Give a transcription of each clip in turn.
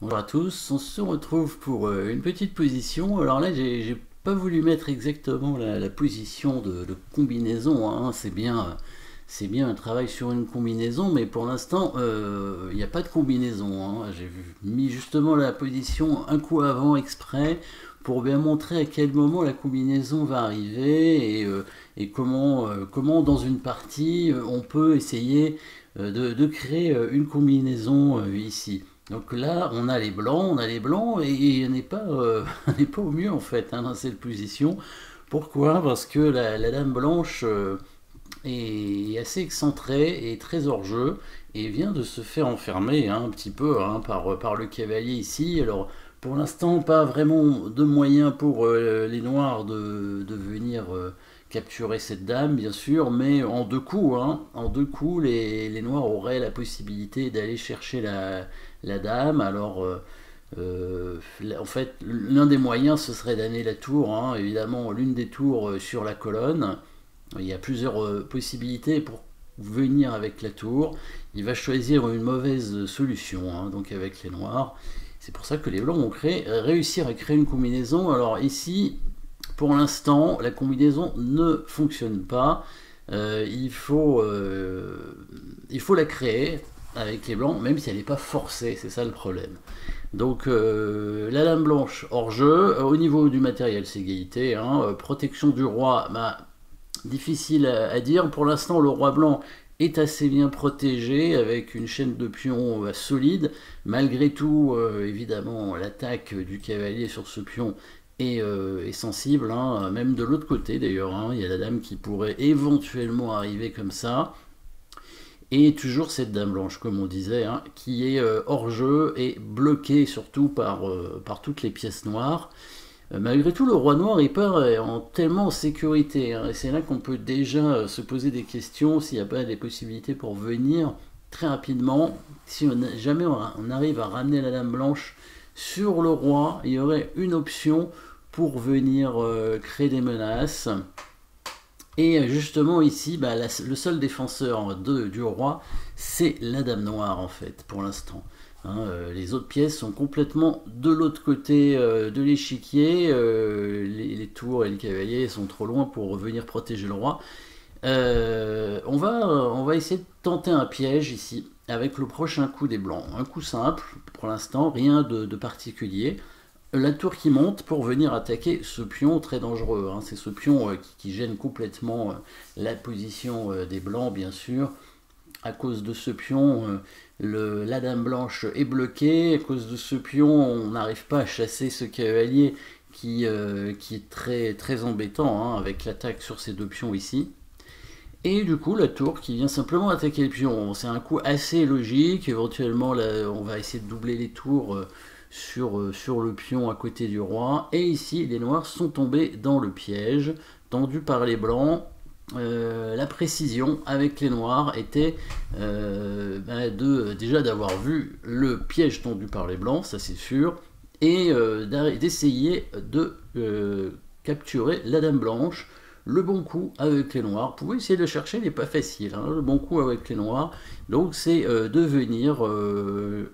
Bonjour à tous, on se retrouve pour une petite position. Alors là, j'ai pas voulu mettre exactement la position de combinaison, hein. C'est bien un travail sur une combinaison, mais pour l'instant, il n'y a pas de combinaison, hein. J'ai mis justement la position un coup avant exprès pour bien montrer à quel moment la combinaison va arriver et comment dans une partie on peut essayer de créer une combinaison ici. Donc là, on a les blancs et on n'est pas, on n'est pas au mieux en fait, hein, dans cette position. Pourquoi? Parce que la dame blanche est assez excentrée et très hors jeu et vient de se faire enfermer, hein, un petit peu, hein, par le cavalier ici. Alors pour l'instant, pas vraiment de moyens pour les noirs de venir capturer cette dame, bien sûr, mais en deux coups, hein, en deux coups, les noirs auraient la possibilité d'aller chercher la dame. Alors en fait, l'un des moyens, ce serait d'amener la tour, hein, évidemment, l'une des tours sur la colonne. Il y a plusieurs possibilités pour venir avec la tour. Il va choisir une mauvaise solution, hein, donc avec les noirs. C'est pour ça que les blancs vont réussir à créer une combinaison. Alors ici, pour l'instant, la combinaison ne fonctionne pas. Il faut la créer avec les blancs, même si elle n'est pas forcée, c'est ça le problème. Donc la dame blanche hors jeu, au niveau du matériel c'est égalité, hein. Protection du roi, bah, difficile à dire. Pour l'instant, le roi blanc est assez bien protégé avec une chaîne de pions solide. Malgré tout, évidemment, l'attaque du cavalier sur ce pion est sensible, hein. Même de l'autre côté d'ailleurs, hein. Il y a la dame qui pourrait éventuellement arriver comme ça. Et toujours cette dame blanche, comme on disait, hein, qui est hors jeu et bloquée surtout par toutes les pièces noires. Malgré tout, le roi noir est pas tellement en sécurité, hein, et c'est là qu'on peut déjà se poser des questions s'il n'y a pas des possibilités pour venir très rapidement. Si jamais on arrive à ramener la dame blanche sur le roi, il y aurait une option pour venir créer des menaces. Et justement ici, bah, le seul défenseur du roi, c'est la dame noire en fait, pour l'instant. Hein, les autres pièces sont complètement de l'autre côté de l'échiquier. Les tours et les cavaliers sont trop loin pour venir protéger le roi. On va essayer de tenter un piège ici, avec le prochain coup des blancs. Un coup simple, pour l'instant, rien de particulier. La tour qui monte pour venir attaquer ce pion très dangereux, hein. C'est ce pion qui gêne complètement la position des blancs, bien sûr. À cause de ce pion, la dame blanche est bloquée. À cause de ce pion, on n'arrive pas à chasser ce cavalier qui est très embêtant, hein, avec l'attaque sur ces deux pions ici. Et du coup, la tour qui vient simplement attaquer le pion. C'est un coup assez logique. Éventuellement, là, on va essayer de doubler les tours sur le pion à côté du roi. Et ici, les noirs sont tombés dans le piège tendu par les blancs. La précision avec les noirs était déjà d'avoir vu le piège tendu par les blancs, ça c'est sûr, et d'essayer de capturer la dame blanche. Le bon coup avec les noirs, vous pouvez essayer de chercher, il n'est pas facile, hein, le bon coup avec les noirs, donc c'est de venir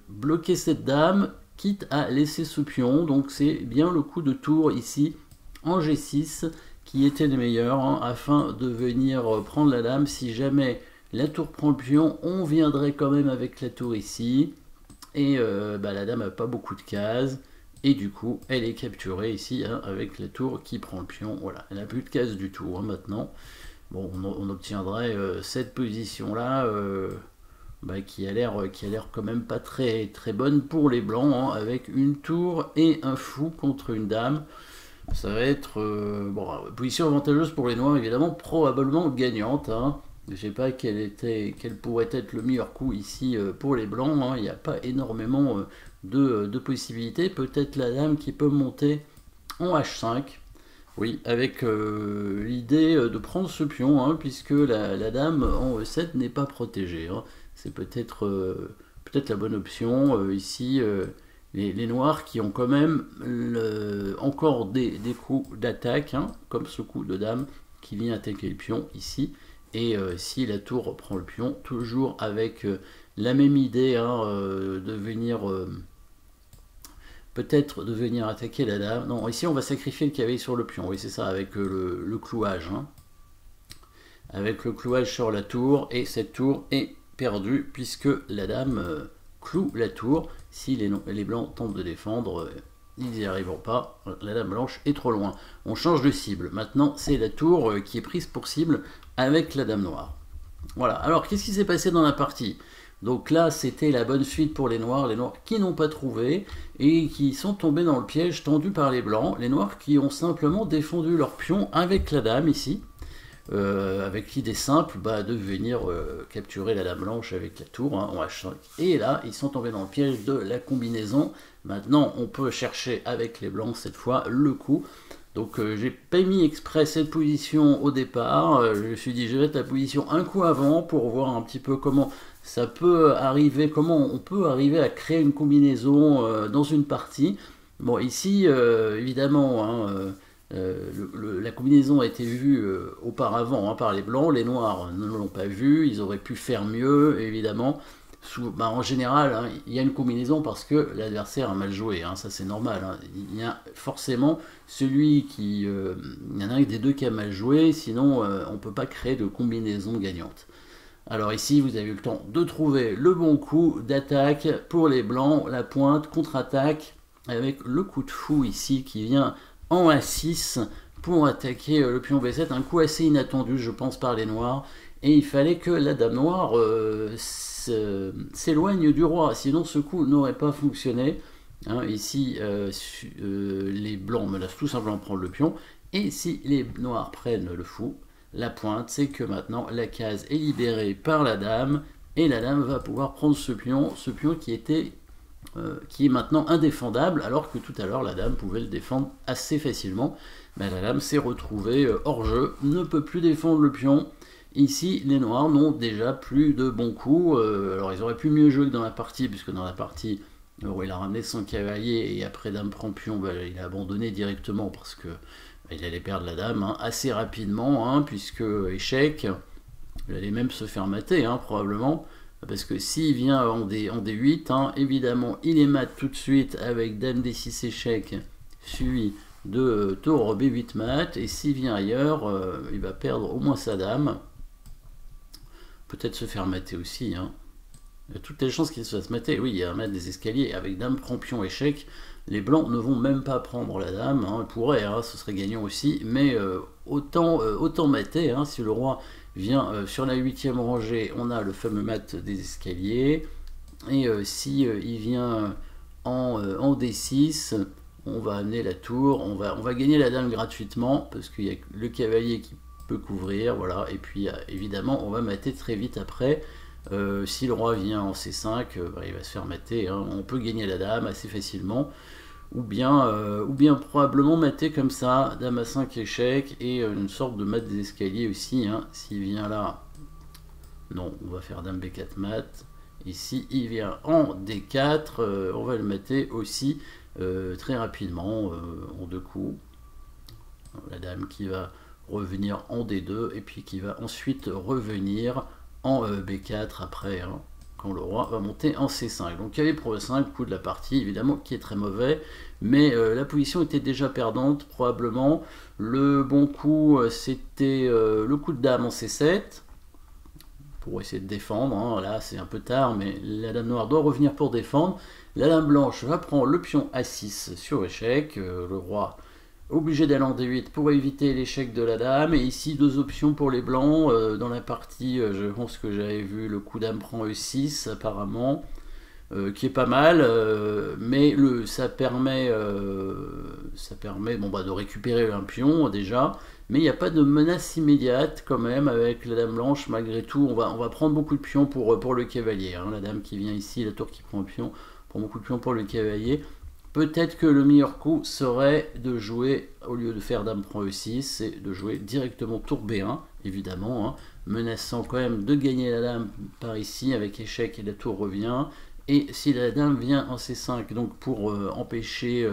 bloquer cette dame, quitte à laisser ce pion. Donc c'est bien le coup de tour ici en G6 qui était le meilleur, hein, afin de venir prendre la dame. Si jamais la tour prend le pion, on viendrait quand même avec la tour ici, et la dame n'a pas beaucoup de cases, et du coup elle est capturée ici, hein, avec la tour qui prend le pion. Voilà, elle n'a plus de cases du tout, hein, maintenant. Bon, on obtiendrait cette position là qui a l'air quand même pas très bonne pour les blancs, hein, avec une tour et un fou contre une dame. Ça va être position avantageuse pour les noirs, évidemment, probablement gagnante, hein. Je ne sais pas quel pourrait être le meilleur coup ici pour les blancs, hein. Il n'y a pas énormément de possibilités. Peut-être la dame qui peut monter en H5. Oui, avec l'idée de prendre ce pion, hein, puisque la dame en E7 n'est pas protégée, hein. C'est peut-être la bonne option ici. Les noirs qui ont quand même encore des coups d'attaque, hein, comme ce coup de dame qui vient attaquer le pion ici. Et si la tour reprend le pion, toujours avec la même idée, hein, de venir peut-être de venir attaquer la dame. Non, ici on va sacrifier le cavalier sur le pion, oui c'est ça, avec le clouage. Hein. Avec le clouage sur la tour, et cette tour est perdue puisque la dame cloue la tour. Si les blancs tentent de défendre, ils n'y arriveront pas, la dame blanche est trop loin. On change de cible, maintenant c'est la tour qui est prise pour cible avec la dame noire. Voilà, alors qu'est-ce qui s'est passé dans la partie? Donc là c'était la bonne suite pour les noirs qui n'ont pas trouvé et qui sont tombés dans le piège tendu par les blancs, les noirs qui ont simplement défendu leur pion avec la dame ici. Avec l'idée simple de venir capturer la dame blanche avec la tour en H5. Et là, ils sont tombés dans le piège de la combinaison. Maintenant, on peut chercher avec les blancs cette fois le coup. Donc, j'ai pas mis exprès cette position au départ. Je me suis dit, je vais mettre la position un coup avant pour voir un petit peu comment ça peut arriver, comment on peut arriver à créer une combinaison dans une partie. Bon, ici, évidemment, la combinaison a été vue auparavant par les blancs, les noirs ne l'ont pas vue, ils auraient pu faire mieux évidemment. En général, il y a une combinaison parce que l'adversaire a mal joué, ça c'est normal. Il y a forcément celui qui... il y en a un des deux qui a mal joué, sinon on ne peut pas créer de combinaison gagnante. Alors ici, vous avez eu le temps de trouver le bon coup d'attaque pour les blancs, la pointe, contre-attaque, avec le coup de fou ici qui vient en A6 pour attaquer le pion B7, un coup assez inattendu je pense par les noirs, et il fallait que la dame noire s'éloigne du roi, sinon ce coup n'aurait pas fonctionné. Ici les blancs menacent tout simplement prendre le pion, et si les noirs prennent le fou, la pointe c'est que maintenant la case est libérée par la dame, et la dame va pouvoir prendre ce pion qui est maintenant indéfendable, alors que tout à l'heure la dame pouvait le défendre assez facilement. Mais la dame s'est retrouvée hors jeu, ne peut plus défendre le pion. Ici, les noirs n'ont déjà plus de bons coups. Alors ils auraient pu mieux jouer que dans la partie, puisque dans la partie, il a ramené son cavalier, et après dame prend pion, il a abandonné directement, parce que il allait perdre la dame assez rapidement, puisque échec, il allait même se faire mater, probablement. Parce que s'il vient en D8, évidemment, il est mat tout de suite avec dame D6 échec, suivi de tour B8 mat, et s'il vient ailleurs, il va perdre au moins sa dame. Peut-être se faire mater aussi. Il y a toutes les chances qu'il se fasse mater. Oui, il y a un mat des escaliers avec dame prend pion échec. Les blancs ne vont même pas prendre la dame. Ils pourraient, ce serait gagnant aussi, mais autant mater. Si le roi vient sur la 8e rangée, on a le fameux mat des escaliers, et si il vient en D6, on va amener la tour, on va gagner la dame gratuitement, parce qu'il y a le cavalier qui peut couvrir, voilà, et puis évidemment on va mater très vite après. Si le roi vient en C5, il va se faire mater, on peut gagner la dame assez facilement, ou bien probablement mater comme ça, dame à 5 échecs, et une sorte de mat des escaliers aussi, s'il vient là, non, on va faire dame B4 mat, et si il vient en D4, on va le mater aussi très rapidement, en deux coups, la dame qui va revenir en D2, et puis qui va ensuite revenir en B4 après, quand le roi va monter en C5. Donc cavalier pour E5, coup de la partie, évidemment, qui est très mauvais, mais la position était déjà perdante, probablement. Le bon coup, c'était le coup de dame en C7, pour essayer de défendre. Là, c'est un peu tard, mais la dame noire doit revenir pour défendre. La dame blanche va prendre le pion A6 sur échec, le roi obligé d'aller en D8 pour éviter l'échec de la dame, et ici deux options pour les blancs. Dans la partie, je pense que j'avais vu le coup dame prend E6 apparemment, qui est pas mal, mais ça permet de récupérer un pion déjà, mais il n'y a pas de menace immédiate quand même avec la dame blanche. Malgré tout, on va prendre beaucoup de pions pour le cavalier, la dame qui vient ici, la tour qui prend un pion, prend beaucoup de pions pour le cavalier. Peut-être que le meilleur coup serait de jouer, au lieu de faire dame prend E6, c'est de jouer directement tour B1, évidemment, menaçant quand même de gagner la dame par ici avec échec, et la tour revient. Et si la dame vient en C5, donc pour empêcher,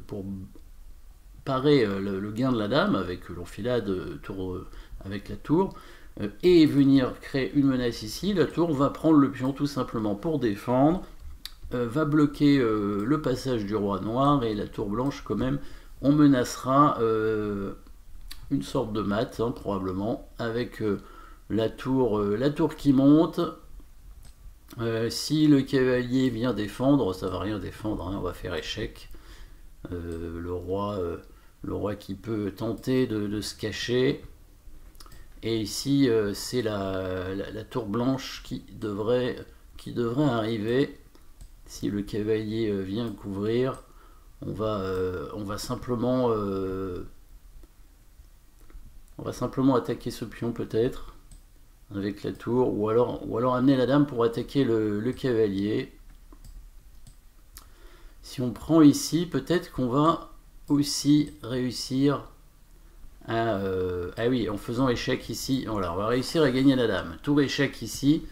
pour parer le gain de la dame avec l'enfilade avec la tour, et venir créer une menace ici, la tour va prendre le pion tout simplement pour défendre. va bloquer le passage du roi noir, et la tour blanche quand même, on menacera une sorte de mat, hein, probablement, avec la tour qui monte. Si le cavalier vient défendre, ça va rien défendre, hein, on va faire échec. Le roi qui peut tenter de se cacher. Et ici, c'est la tour blanche qui devrait arriver. Si le cavalier vient couvrir, on va simplement attaquer ce pion peut-être avec la tour, ou alors amener la dame pour attaquer le cavalier. Si on prend ici, peut-être qu'on va aussi réussir à... ah oui, en faisant échec ici, voilà, on va réussir à gagner la dame. Tour échec ici,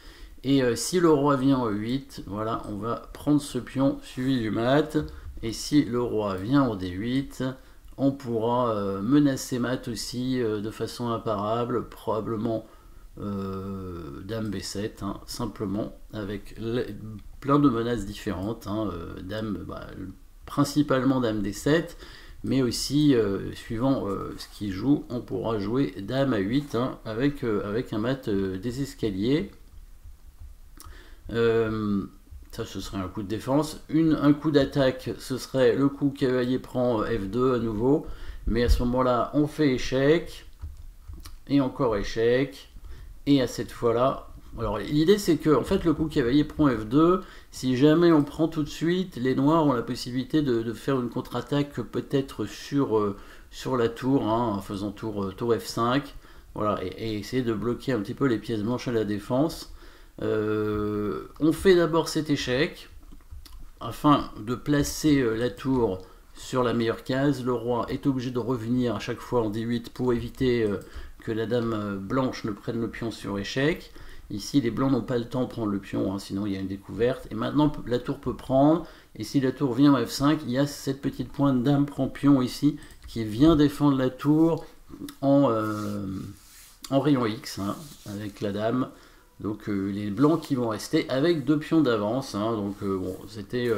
et si le roi vient au 8, voilà, on va prendre ce pion suivi du mat, et si le roi vient au D8, on pourra menacer mat aussi de façon imparable, probablement dame B7, hein, simplement, avec plein de menaces différentes, hein, dame, principalement dame D7, mais aussi, suivant ce qu'il joue, on pourra jouer dame A8, hein, avec un mat des escaliers. Ça, ce serait un coup de défense. Un coup d'attaque, ce serait le coup cavalier prend F2 à nouveau, mais à ce moment-là, on fait échec, et encore échec, et à cette fois-là, alors l'idée c'est que en fait le coup cavalier prend F2, si jamais on prend tout de suite, les noirs ont la possibilité de faire une contre-attaque peut-être sur la tour, hein, en faisant tour F5, voilà, et essayer de bloquer un petit peu les pièces blanches à la défense. On fait d'abord cet échec, afin de placer la tour sur la meilleure case. Le roi est obligé de revenir à chaque fois en D8 pour éviter que la dame blanche ne prenne le pion sur échec. Ici, les blancs n'ont pas le temps de prendre le pion, hein, sinon il y a une découverte. Et maintenant, la tour peut prendre. Et si la tour vient en F5, il y a cette petite pointe dame prend pion ici, qui vient défendre la tour en rayon X, hein, avec la dame. Donc les blancs qui vont rester avec 2 pions d'avance. Hein, donc bon, c'était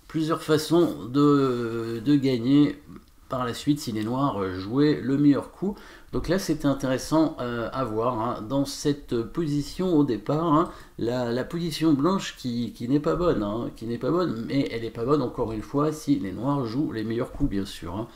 plusieurs façons de gagner par la suite si les noirs jouaient le meilleur coup. Donc là c'était intéressant à voir, hein, dans cette position au départ, hein, la position blanche qui n'est pas bonne, hein, mais elle n'est pas bonne encore une fois si les noirs jouent les meilleurs coups, bien sûr. Hein.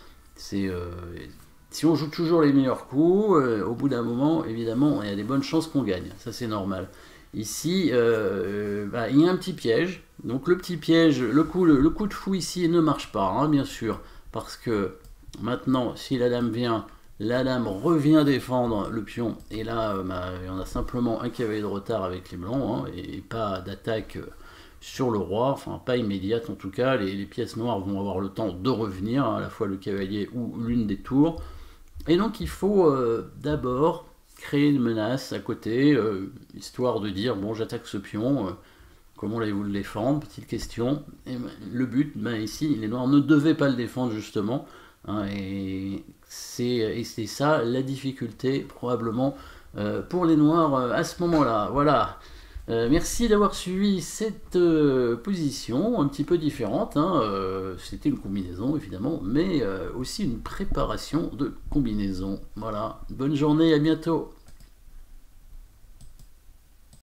Si on joue toujours les meilleurs coups, au bout d'un moment, évidemment, il y a des bonnes chances qu'on gagne. Ça, c'est normal. Ici, il y a un petit piège. Donc le petit piège, le coup de fou ici ne marche pas, hein, bien sûr. Parce que maintenant, si la dame vient, la dame revient défendre le pion. Et là, il y en a simplement un cavalier de retard avec les blancs, hein, et pas d'attaque sur le roi, enfin pas immédiate en tout cas. Les pièces noires vont avoir le temps de revenir, hein, à la fois le cavalier ou l'une des tours. Et donc il faut d'abord créer une menace à côté, histoire de dire, bon j'attaque ce pion, comment allez-vous le défendre, petite question. Et le but, ici, les noirs ne devaient pas le défendre justement, hein, et c'est ça la difficulté probablement pour les noirs à ce moment-là. Voilà. Merci d'avoir suivi cette position un petit peu différente, hein. C'était une combinaison évidemment, mais aussi une préparation de combinaison. Voilà, bonne journée, à bientôt.